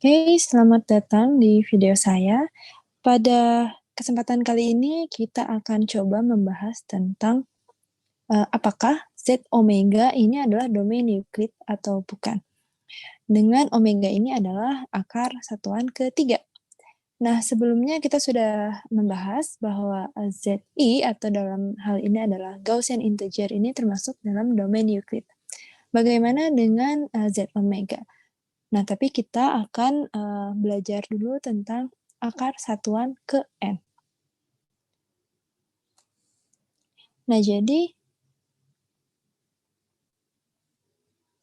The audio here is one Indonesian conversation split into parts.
Hey, selamat datang di video saya. Pada kesempatan kali ini kita akan coba membahas tentang apakah Z omega ini adalah domain Euclid atau bukan. Dengan omega ini adalah akar satuan ketiga. Nah, sebelumnya kita sudah membahas bahwa Zi atau dalam hal ini adalah Gaussian integer ini termasuk dalam domain Euclid. Bagaimana dengan Z omega? Nah, tapi kita akan belajar dulu tentang akar satuan ke N. Nah, jadi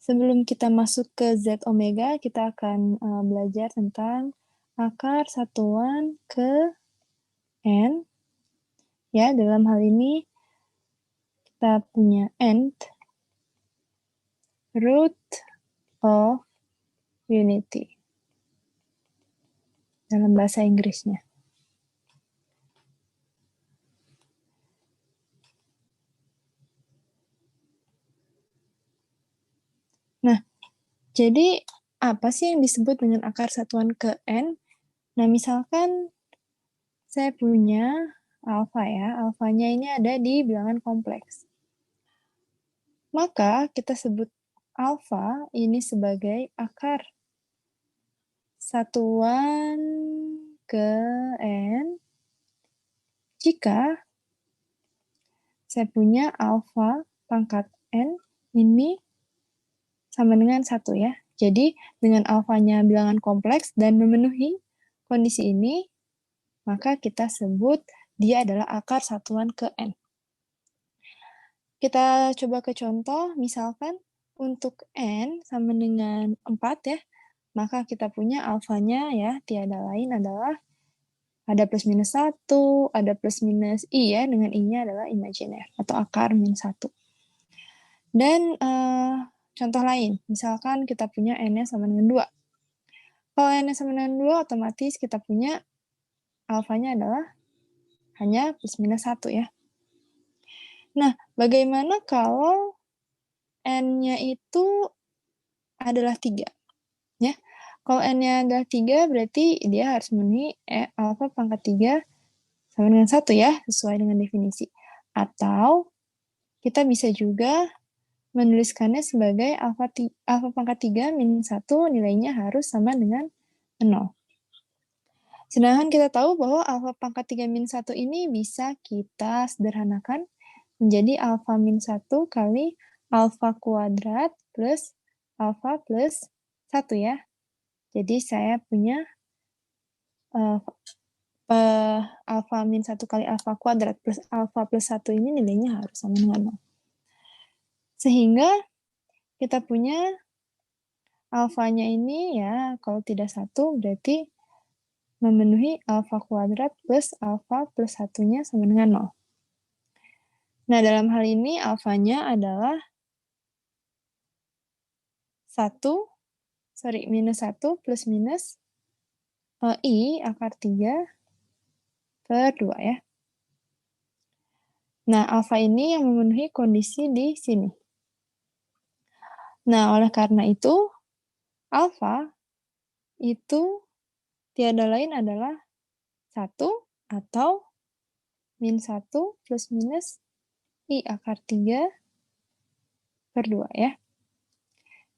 sebelum kita masuk ke Z omega, kita akan belajar tentang akar satuan ke N. Ya, dalam hal ini kita punya nth root of unity dalam bahasa Inggrisnya. Nah, jadi apa sih yang disebut dengan akar satuan ke N? Nah, misalkan saya punya alfa ya, alfanya ini ada di bilangan kompleks. Maka kita sebut alfa ini sebagai akar satuan ke N jika saya punya alfa pangkat N ini sama dengan 1 ya. Jadi dengan alfanya bilangan kompleks dan memenuhi kondisi ini, maka kita sebut dia adalah akar satuan ke N. Kita coba ke contoh, misalkan untuk N sama dengan 4 ya, maka kita punya alfanya ya, tiada lain adalah ada plus minus 1, ada plus minus I ya, dengan I-nya adalah imajiner atau akar min 1. Dan contoh lain, misalkan kita punya N-nya sama dengan 2. Kalau N-nya sama dengan 2, otomatis kita punya alfanya adalah hanya plus minus 1 ya. Nah, bagaimana kalau N-nya itu adalah 3? Ya, kalau N-nya adalah 3, berarti dia harus memenuhi alfa pangkat 3 sama dengan 1 ya, sesuai dengan definisi. Atau kita bisa juga menuliskannya sebagai alfa pangkat 3 min 1 nilainya harus sama dengan 0. Sedangkan kita tahu bahwa alfa pangkat 3 min 1 ini bisa kita sederhanakan menjadi alfa min 1 kali alfa kuadrat plus alfa plus 1 ya. Jadi saya punya alfa min 1 kali alfa kuadrat plus alfa plus 1 ini nilainya harus sama dengan 0. Sehingga kita punya alfanya ini ya, kalau tidak 1 berarti memenuhi alfa kuadrat plus alfa plus 1-nya sama dengan 0. Nah, dalam hal ini alfanya adalah minus 1 plus minus I akar 3 per 2 ya. Nah, alfa ini yang memenuhi kondisi di sini. Nah, oleh karena itu, alfa itu tiada lain adalah 1 atau min 1 plus minus I akar 3 per 2 ya.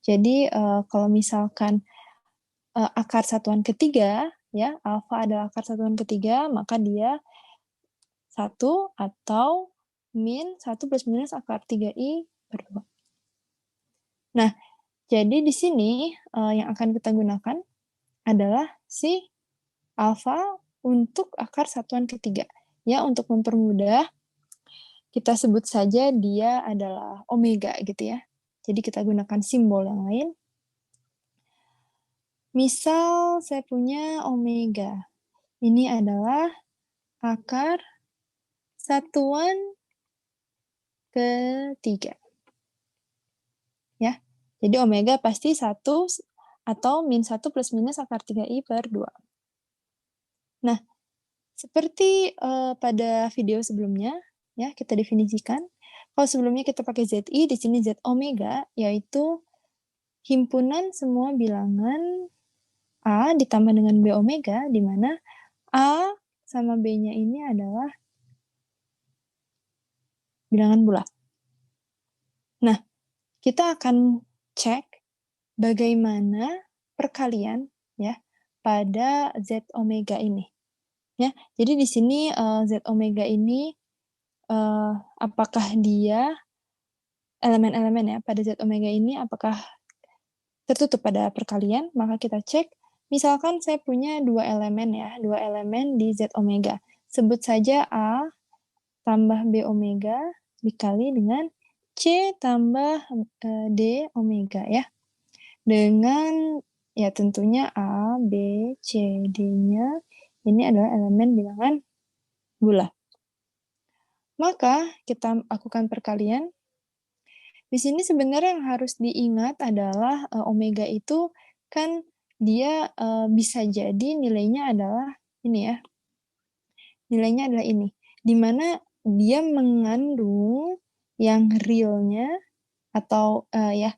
Jadi, kalau misalkan akar satuan ketiga, ya, alfa adalah akar satuan ketiga, maka dia 1 atau min 1 plus minus akar 3i per 2. Nah, jadi di sini yang akan kita gunakan adalah si alfa untuk akar satuan ketiga. Ya, untuk mempermudah, kita sebut saja dia adalah omega gitu ya. Jadi kita gunakan simbol yang lain. Misal saya punya omega. Ini adalah akar satuan ketiga. Ya. Jadi omega pasti 1 atau min 1 plus minus akar 3i per 2. Nah, seperti pada video sebelumnya, ya kita definisikan. Kalau sebelumnya kita pakai ZI, di sini Z omega, yaitu himpunan semua bilangan A ditambah dengan B omega, di mana A sama B-nya ini adalah bilangan bulat. Nah, kita akan cek bagaimana perkalian ya pada Z omega ini ya. Jadi di sini Z omega ini apakah dia elemen-elemen ya pada Z omega ini apakah tertutup pada perkalian, maka kita cek. Misalkan saya punya dua elemen ya, dua elemen di Z omega. Sebut saja A tambah B omega dikali dengan C tambah D omega ya. Dengan ya tentunya A, B, C, D-nya ini adalah elemen bilangan bulat. Maka kita lakukan perkalian. Di sini sebenarnya yang harus diingat adalah omega itu kan dia bisa jadi nilainya adalah ini ya, nilainya adalah ini, di mana dia mengandung yang realnya atau ya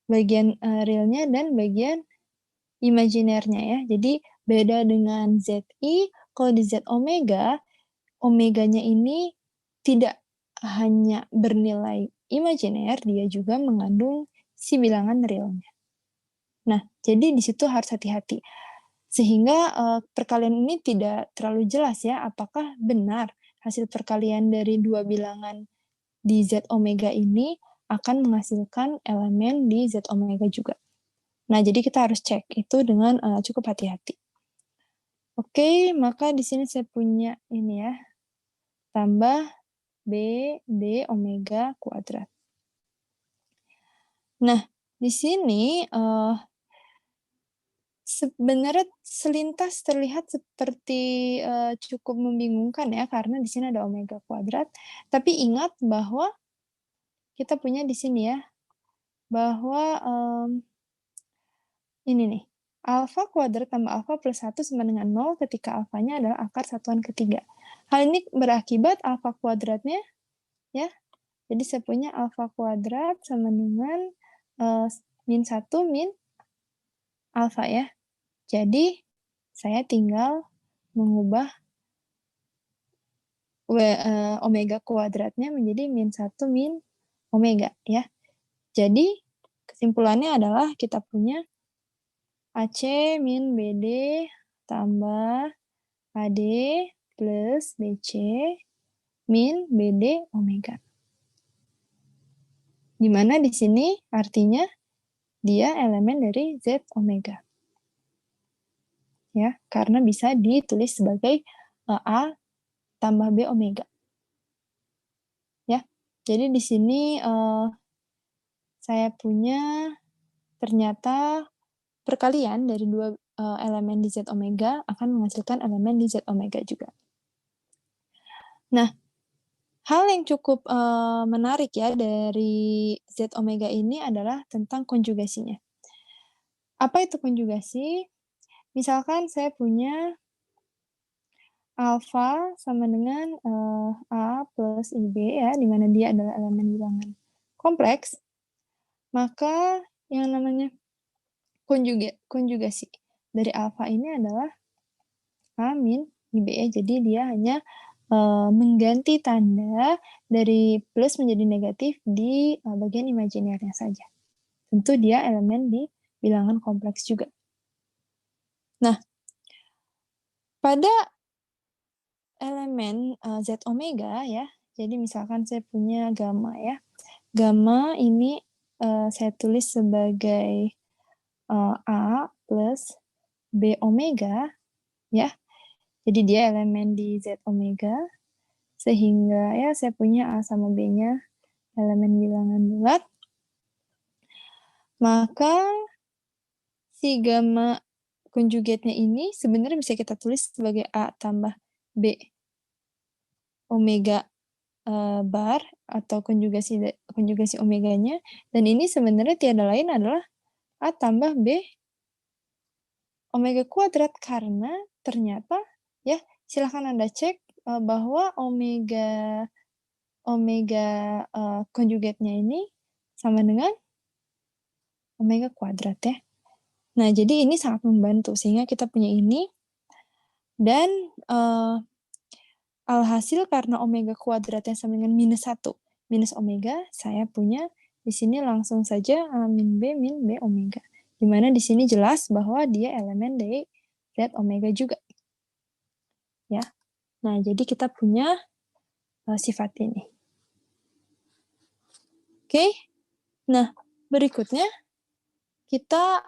bagian realnya dan bagian imajinernya ya. Jadi beda dengan ZI, kalau di Z omega, omeganya ini tidak hanya bernilai imajiner, dia juga mengandung si bilangan realnya. Nah, jadi di situ harus hati-hati. Sehingga perkalian ini tidak terlalu jelas ya, apakah benar hasil perkalian dari dua bilangan di Z omega ini akan menghasilkan elemen di Z omega juga. Nah, jadi kita harus cek itu dengan cukup hati-hati. Oke, maka di sini saya punya ini ya, tambah B, D, omega kuadrat. Nah, di sini sebenarnya selintas terlihat seperti cukup membingungkan ya, karena di sini ada omega kuadrat. Tapi ingat bahwa kita punya di sini ya, bahwa ini nih, alfa kuadrat tambah alfa plus 1 sama dengan 0 ketika alfanya adalah akar satuan ketiga. Hal ini berakibat alfa kuadratnya ya, jadi saya punya alfa kuadrat sama dengan min 1 min alfa ya. Jadi saya tinggal mengubah omega kuadratnya menjadi min 1 min omega ya. Jadi kesimpulannya adalah kita punya AC min BD tambah AD plus BC min BD omega. Di mana di sini artinya dia elemen dari Z omega. Ya, karena bisa ditulis sebagai A tambah B omega. Ya. Jadi di sini saya punya ternyata perkalian dari dua elemen di Z omega akan menghasilkan elemen di Z omega juga. Nah, hal yang cukup menarik ya dari Z omega ini adalah tentang konjugasinya. Apa itu konjugasi? Misalkan saya punya alfa sama dengan A plus IB ya, di mana dia adalah elemen bilangan kompleks, maka yang namanya konjugasi dari alfa ini adalah A min IB ya, jadi dia hanya mengganti tanda dari plus menjadi negatif di bagian imajinernya saja. Tentu dia elemen di bilangan kompleks juga. Nah, pada elemen Z omega ya, jadi misalkan saya punya gamma ya. Gamma ini saya tulis sebagai A plus B omega ya. Jadi dia elemen di Z omega, sehingga ya saya punya A sama B-nya elemen bilangan bulat. Maka si gamma konjugatnya ini sebenarnya bisa kita tulis sebagai A tambah B omega bar atau konjugasi omeganya, dan ini sebenarnya tiada lain adalah A tambah B omega kuadrat, karena ternyata ya silahkan Anda cek bahwa omega konjugatnya ini sama dengan omega kuadrat ya. Nah, jadi ini sangat membantu sehingga kita punya ini dan, alhasil karena omega kuadratnya sama dengan -1 minus omega, saya punya di sini langsung saja min B omega. Di mana di sini jelas bahwa dia elemen dari Z omega juga. Ya. Nah, jadi kita punya sifat ini. Oke. Nah, berikutnya kita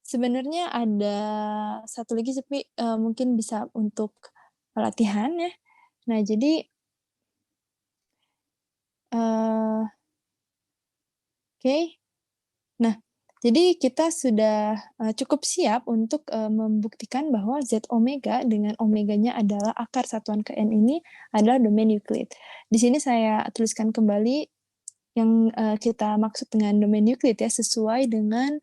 sebenarnya ada satu lagi tapi mungkin bisa untuk latihan ya. Nah, jadi oke. Nah, jadi kita sudah cukup siap untuk membuktikan bahwa Z omega dengan omeganya adalah akar satuan ke N ini adalah domain Euclid. Di sini saya tuliskan kembali yang kita maksud dengan domain Euclid ya, sesuai dengan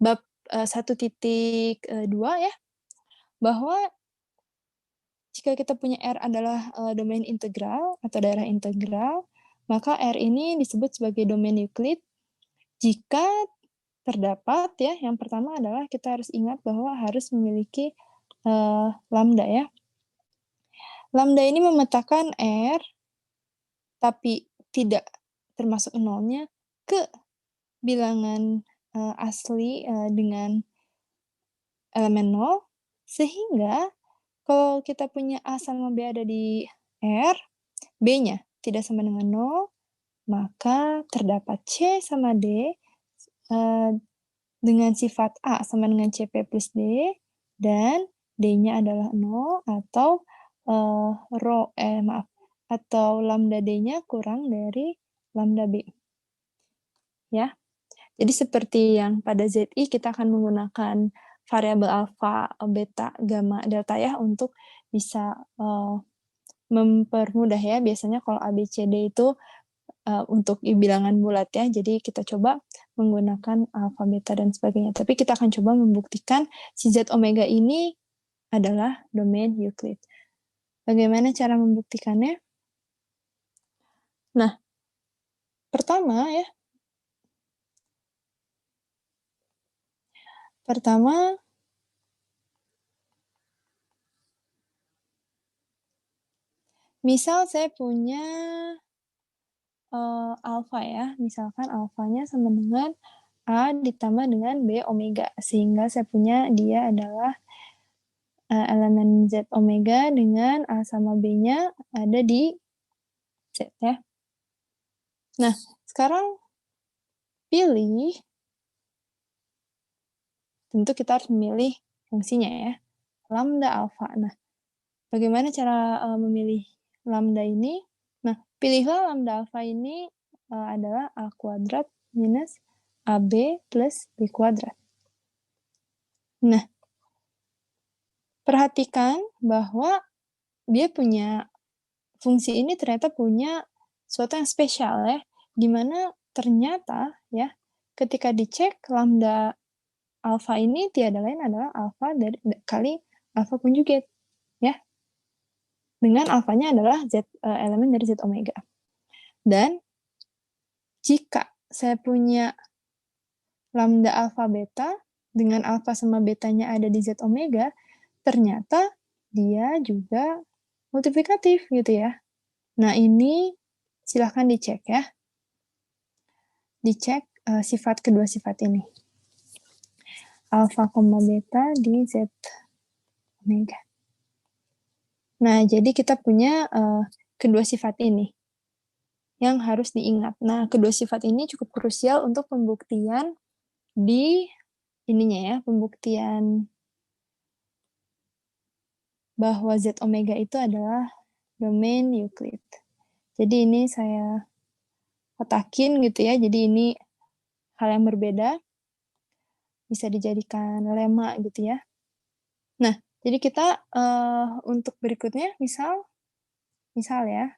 bab 1.2 ya, bahwa jika kita punya R adalah domain integral atau daerah integral, maka R ini disebut sebagai domain Euclid jika terdapat ya, yang pertama adalah kita harus ingat bahwa harus memiliki lambda ya. Lambda ini memetakan R, tapi tidak termasuk nolnya, ke bilangan asli dengan elemen 0, sehingga kalau kita punya A sama B ada di R, B-nya tidak sama dengan 0, maka terdapat C sama D dengan sifat A sama dengan CP plus D, dan D-nya adalah 0 atau atau lambda D-nya kurang dari lambda B. Ya. Jadi seperti yang pada ZI kita akan menggunakan variabel alfa, beta, gamma, delta ya untuk bisa mempermudah ya. Biasanya kalau A, B, C, D itu untuk bilangan bulat ya. Jadi kita coba menggunakan alfa, beta, dan sebagainya. Tapi kita akan coba membuktikan si Z omega ini adalah domain Euclid. Bagaimana cara membuktikannya? Nah, pertama, misal saya punya alfa ya, misalkan alfanya sama dengan A ditambah dengan B omega, sehingga saya punya dia adalah elemen Z omega dengan A sama B-nya ada di Z ya. Nah, sekarang pilih, tentu kita harus memilih fungsinya ya, lambda alfa. Nah, bagaimana cara memilih lambda ini? Nah, pilihlah lambda alfa ini adalah A kuadrat minus AB plus B kuadrat. Nah, perhatikan bahwa dia punya fungsi ini ternyata punya sesuatu yang spesial ya, di mana ternyata ya, ketika dicek lambda alfa ini tiada lain adalah alfa kali alfa konjugat ya. Dengan alfanya adalah Z elemen dari Z omega. Dan jika saya punya lambda alfa beta dengan alfa sama betanya ada di Z omega, ternyata dia juga multiplikatif gitu ya. Nah, ini silahkan dicek ya. Dicek sifat kedua sifat ini. Alfa, beta di Z omega. Nah, jadi kita punya kedua sifat ini yang harus diingat. Nah, kedua sifat ini cukup krusial untuk pembuktian di ininya ya, pembuktian bahwa Z omega itu adalah domain Euclid. Jadi ini saya kotakin gitu ya, jadi ini hal yang berbeda, bisa dijadikan lema gitu ya. Nah, jadi kita untuk berikutnya, misal ya,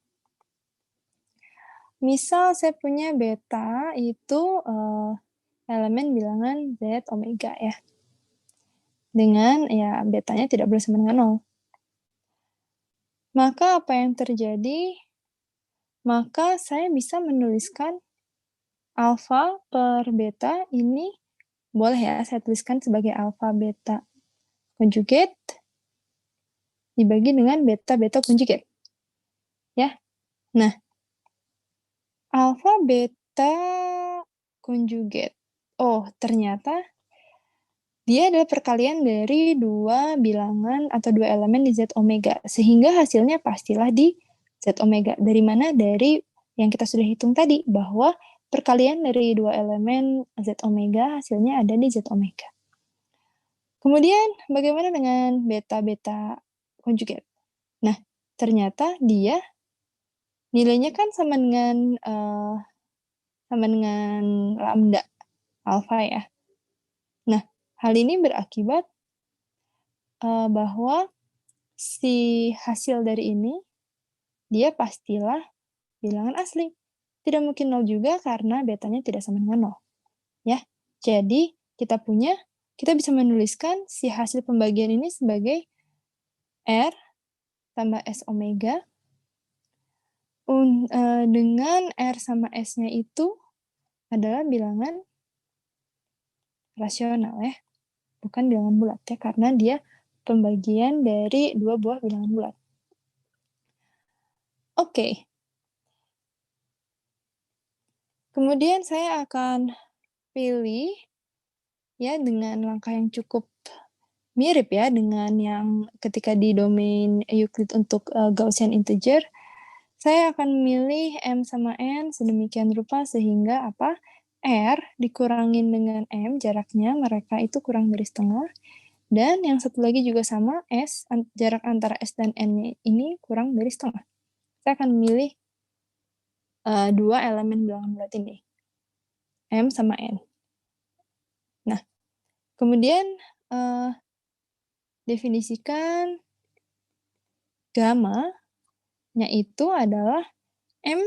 misal saya punya beta itu elemen bilangan Z omega ya, dengan ya betanya tidak boleh sama dengan 0. Maka apa yang terjadi? Maka saya bisa menuliskan alfa per beta ini boleh ya saya tuliskan sebagai alfa beta conjugate dibagi dengan beta beta conjugate. Ya. Nah, alfa beta conjugate. Oh, ternyata dia adalah perkalian dari dua bilangan atau dua elemen di Z omega. Sehingga hasilnya pastilah di Z omega. Dari mana? Dari yang kita sudah hitung tadi, bahwa perkalian dari dua elemen Z omega hasilnya ada di Z omega. Kemudian, bagaimana dengan beta-beta conjugate? Nah, ternyata dia nilainya kan sama dengan lambda alfa ya. Nah, hal ini berakibat bahwa si hasil dari ini dia pastilah bilangan asli. Tidak mungkin 0 juga karena betanya tidak sama dengan 0. Ya. Jadi, kita bisa menuliskan si hasil pembagian ini sebagai R tambah S omega dengan R sama S-nya itu adalah bilangan rasional ya. Bukan bilangan bulat ya, karena dia pembagian dari dua buah bilangan bulat. Oke. Kemudian saya akan pilih ya dengan langkah yang cukup mirip ya dengan yang ketika di domain Euclid untuk Gaussian integer. Saya akan memilih M sama N sedemikian rupa sehingga apa? R dikurangin dengan M, jaraknya mereka itu kurang dari setengah. Dan yang satu lagi juga sama, S, jarak antara S dan N ini kurang dari setengah. Saya akan memilih dua elemen bilangan bulat ini, M sama N. Nah, kemudian definisikan gamma-nya itu adalah M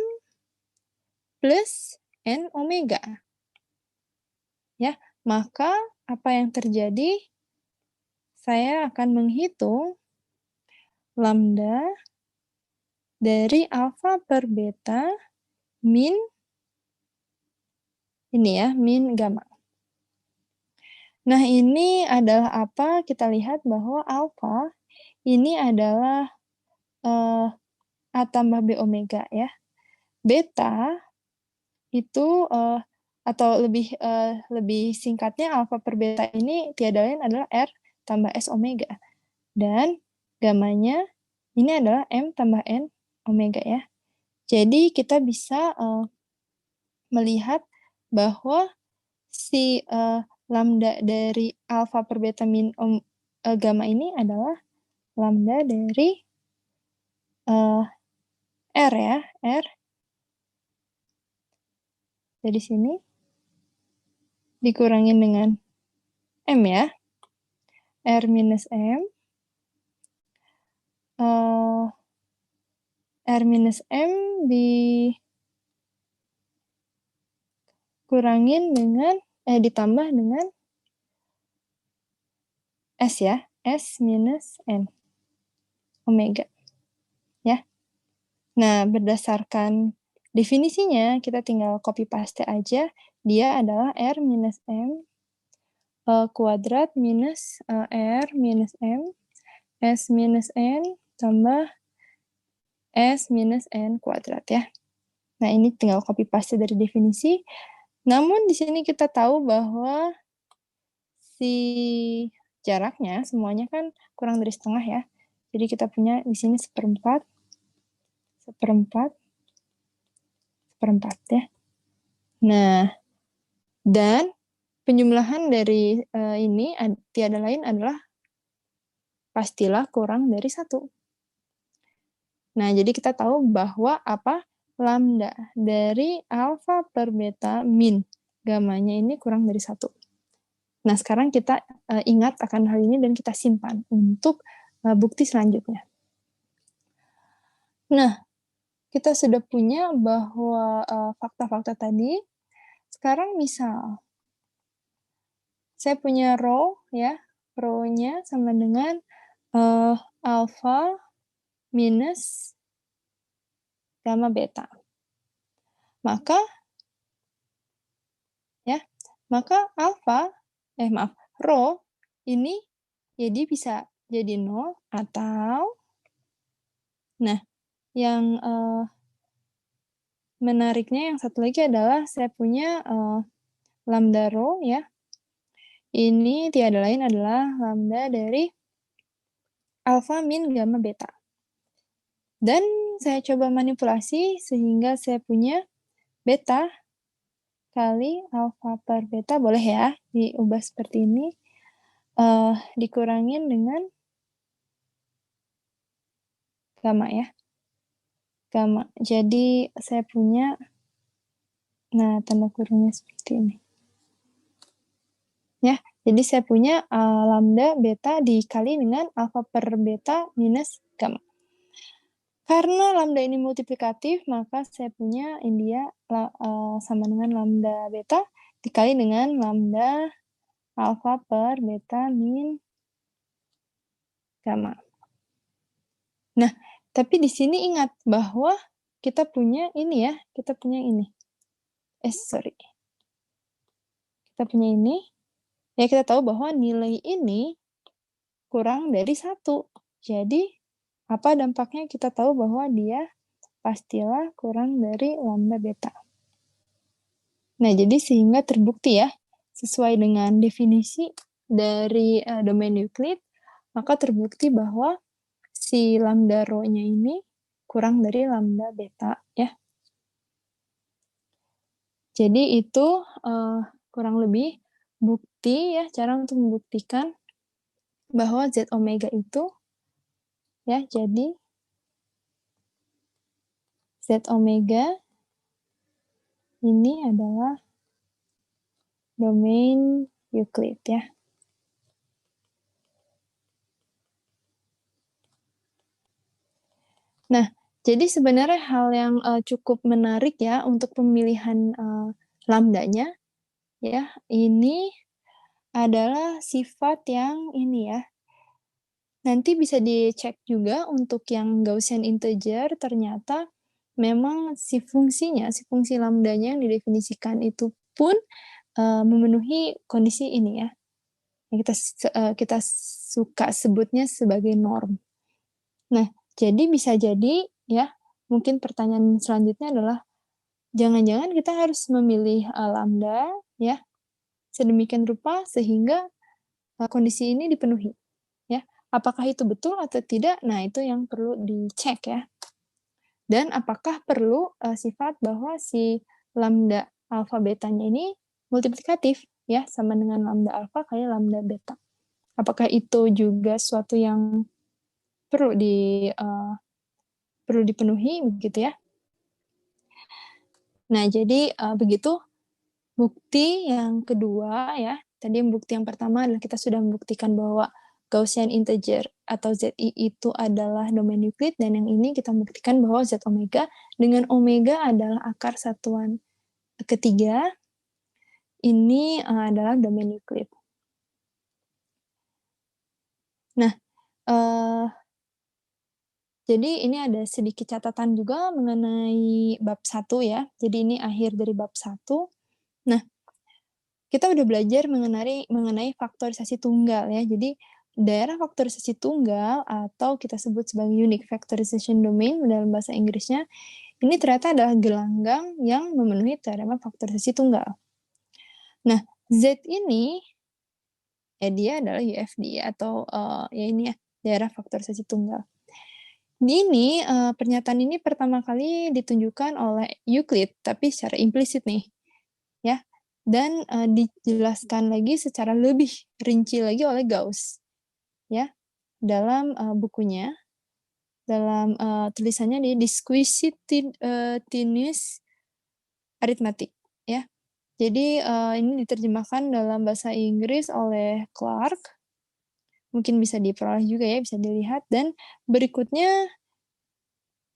plus N omega. Ya, maka apa yang terjadi? Saya akan menghitung lambda dari alfa per beta min ini ya, min gamma. Nah, ini adalah apa? Kita lihat bahwa alfa ini adalah A tambah B omega ya. Beta itu atau lebih singkatnya alfa per beta ini tiada lain adalah R tambah S omega. Dan gamanya ini adalah M tambah N omega ya. Jadi kita bisa melihat bahwa si lambda dari alfa per beta min gamma ini adalah lambda dari R ya, R dari sini dikurangin dengan M ya, R minus M, R minus M dikurangin dengan, ditambah dengan S ya, S minus N omega ya. Nah, berdasarkan definisinya, kita tinggal copy paste aja. Dia adalah R minus M kuadrat minus R minus M S minus N tambah S minus N kuadrat ya. Nah, ini tinggal copy paste dari definisi. Namun di sini kita tahu bahwa si jaraknya semuanya kan kurang dari setengah ya. Jadi kita punya di sini seperempat ya. Nah, dan penjumlahan dari ini tiada lain adalah pastilah kurang dari 1. Nah, jadi kita tahu bahwa apa? Lambda dari alfa per beta min gamanya ini kurang dari 1. Nah, sekarang kita ingat akan hal ini dan kita simpan untuk bukti selanjutnya. Nah, kita sudah punya bahwa fakta-fakta tadi. Sekarang misal, saya punya row ya, row-nya sama dengan alfa minus gamma beta. Maka alfa rho ini jadi bisa jadi 0 atau nah yang, menariknya yang satu lagi adalah saya punya, lambda rho ya, ini tiada lain adalah lambda dari alfa min gamma beta. Dan saya coba manipulasi sehingga saya punya beta kali alfa per beta, boleh ya diubah seperti ini, dikurangin dengan gamma ya, gamma. Jadi saya punya nah tanda kurungnya seperti ini. Ya, jadi saya punya, lambda beta dikali dengan alfa per beta minus gamma. Karena lambda ini multiplikatif, maka saya punya ini dia sama dengan lambda beta dikali dengan lambda alfa per beta min gamma. Nah, tapi di sini ingat bahwa kita punya ini ya, kita punya ini. Sorry. Kita punya ini, ya kita tahu bahwa nilai ini kurang dari 1. Jadi, apa dampaknya? Kita tahu bahwa dia pastilah kurang dari lambda beta. Nah, jadi sehingga terbukti ya, sesuai dengan definisi dari domain Euclid, maka terbukti bahwa si lambda rho-nya ini kurang dari lambda beta ya. Jadi itu kurang lebih bukti ya, cara untuk membuktikan bahwa Z omega itu ya, jadi Z omega ini adalah domain Euclid ya. Nah, jadi sebenarnya hal yang cukup menarik ya untuk pemilihan lambdanya ya, ini adalah sifat yang ini ya, nanti bisa dicek juga untuk yang Gaussian integer, ternyata memang si fungsi lambdanya yang didefinisikan itu pun memenuhi kondisi ini ya, yang kita suka sebutnya sebagai norm. Nah, jadi bisa jadi ya, mungkin pertanyaan selanjutnya adalah, jangan-jangan kita harus memilih lambda ya, sedemikian rupa sehingga kondisi ini dipenuhi ya. Apakah itu betul atau tidak? Nah, itu yang perlu dicek ya. Dan apakah perlu sifat bahwa si lambda alfa betanya ini multiplikatif ya, sama dengan lambda alfa kali lambda beta. Apakah itu juga suatu yang perlu dipenuhi begitu ya. Nah, jadi begitu bukti yang kedua ya. Tadi bukti yang pertama adalah kita sudah membuktikan bahwa Gaussian integer atau ZI itu adalah domain Euclid, dan yang ini kita buktikan bahwa Z omega dengan omega adalah akar satuan ketiga, ini adalah domain Euclid. Nah, jadi ini ada sedikit catatan juga mengenai bab 1 ya. Jadi ini akhir dari bab 1. Nah, kita udah belajar mengenai faktorisasi tunggal ya. Jadi daerah faktorisasi tunggal atau kita sebut sebagai unique factorization domain dalam bahasa Inggrisnya, ini ternyata adalah gelanggang yang memenuhi teorema faktorisasi tunggal. Nah, Z ini ya dia adalah UFD atau ya ini ya, daerah faktorisasi tunggal. Ini pernyataan ini pertama kali ditunjukkan oleh Euclid, tapi secara implisit nih, ya. Dan dijelaskan lagi secara lebih rinci lagi oleh Gauss, ya, dalam bukunya, dalam tulisannya di Disquisitiveness Arithmetic, ya. Jadi ini diterjemahkan dalam bahasa Inggris oleh Clark, mungkin bisa diperoleh juga ya, bisa dilihat. Dan berikutnya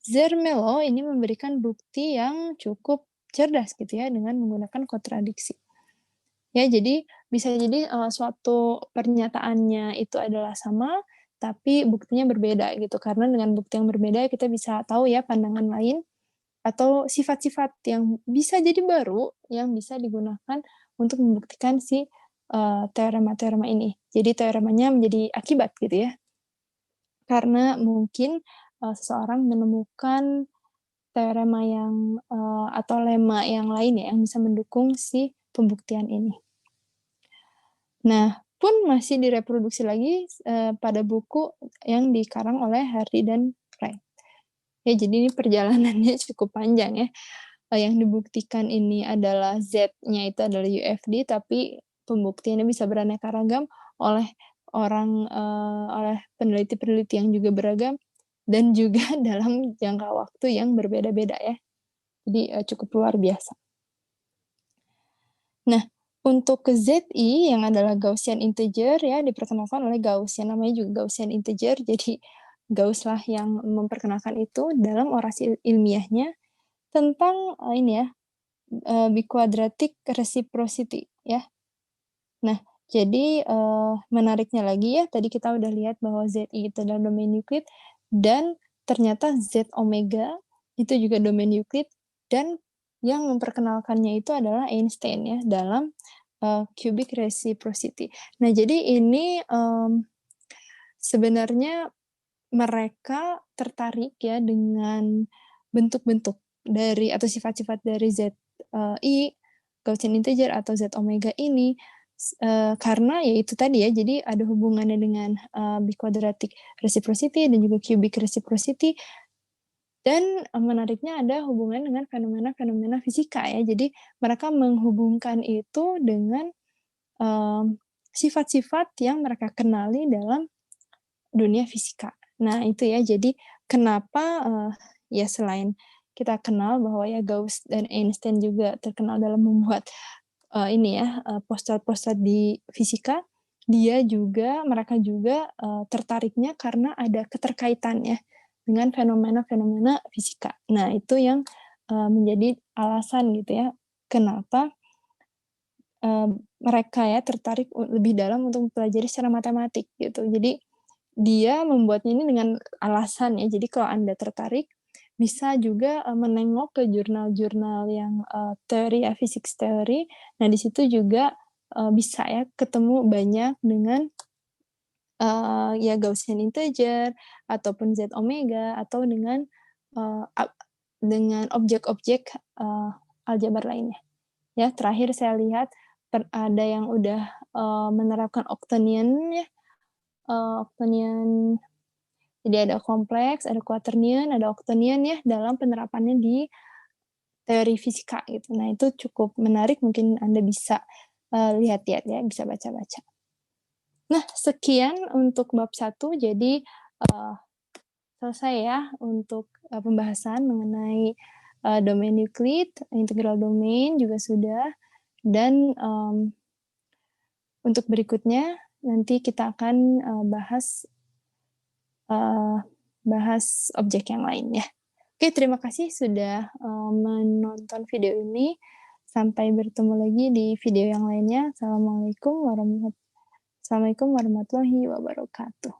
Zermelo ini memberikan bukti yang cukup cerdas gitu ya, dengan menggunakan kontradiksi. Ya, jadi bisa jadi suatu pernyataannya itu adalah sama, tapi buktinya berbeda gitu. Karena dengan bukti yang berbeda kita bisa tahu ya pandangan lain atau sifat-sifat yang bisa jadi baru yang bisa digunakan untuk membuktikan si teorema-teorema ini. Jadi teoremanya menjadi akibat gitu ya. Karena mungkin, seseorang menemukan teorema yang, atau lemma yang lain ya, yang bisa mendukung si pembuktian ini. Nah, pun masih direproduksi lagi, pada buku yang dikarang oleh Hardy dan Wright. Ya, jadi ini perjalanannya cukup panjang ya. Yang dibuktikan ini adalah Z-nya itu adalah UFD, tapi pembuktiannya bisa beraneka ragam oleh oleh peneliti-peneliti yang juga beragam dan juga dalam jangka waktu yang berbeda-beda ya. Jadi, cukup luar biasa. Nah, untuk ke ZI yang adalah Gaussian integer ya, diperkenalkan oleh Gauss, yang namanya juga Gaussian integer, jadi Gauss lah yang memperkenalkan itu dalam orasi ilmiahnya tentang, ini ya, biquadratic reciprocity ya. Nah, jadi, menariknya lagi ya, tadi kita udah lihat bahwa ZI itu adalah domain Euclid dan ternyata Z omega itu juga domain Euclid dan yang memperkenalkannya itu adalah Einstein ya dalam, cubic reciprocity. Nah, jadi ini, sebenarnya mereka tertarik ya dengan bentuk-bentuk dari atau sifat-sifat dari I, Gaussian integer atau Z omega ini, karena ya itu tadi ya, jadi ada hubungannya dengan, biquadratic reciprocity dan juga cubic reciprocity dan, menariknya ada hubungan dengan fenomena-fenomena fisika ya. Jadi mereka menghubungkan itu dengan, sifat-sifat yang mereka kenali dalam dunia fisika. Nah itu ya, jadi kenapa, ya selain kita kenal bahwa ya Gauss dan Einstein juga terkenal dalam membuat, ini ya, postulat-postulat di fisika, mereka juga, tertariknya karena ada keterkaitannya dengan fenomena-fenomena fisika. Nah itu yang, menjadi alasan gitu ya, kenapa, mereka ya tertarik lebih dalam untuk mempelajari secara matematik gitu. Jadi dia membuatnya ini dengan alasan ya, jadi kalau Anda tertarik, bisa juga, menengok ke jurnal-jurnal yang, teori ya, physics theory. Nah, di situ juga, bisa ya ketemu banyak dengan, ya Gaussian integer, ataupun Z omega, atau dengan, eee, ap dengan objek-objek, aljabar lainnya. Ya, terakhir saya lihat ada yang udah, menerapkan Octonian ya, Octonian. Jadi ada kompleks, ada quaternion, ada octonion ya dalam penerapannya di teori fisika gitu. Nah itu cukup menarik mungkin Anda bisa, lihat-lihat ya, bisa baca-baca. Nah sekian untuk bab 1 jadi, selesai ya untuk, pembahasan mengenai, domain Euclid, integral domain juga sudah dan, untuk berikutnya nanti kita akan, eee, bahas objek yang lain ya. Oke, terima kasih sudah, menonton video ini. Sampai bertemu lagi di video yang lainnya. Assalamualaikum warahmatullahi wabarakatuh.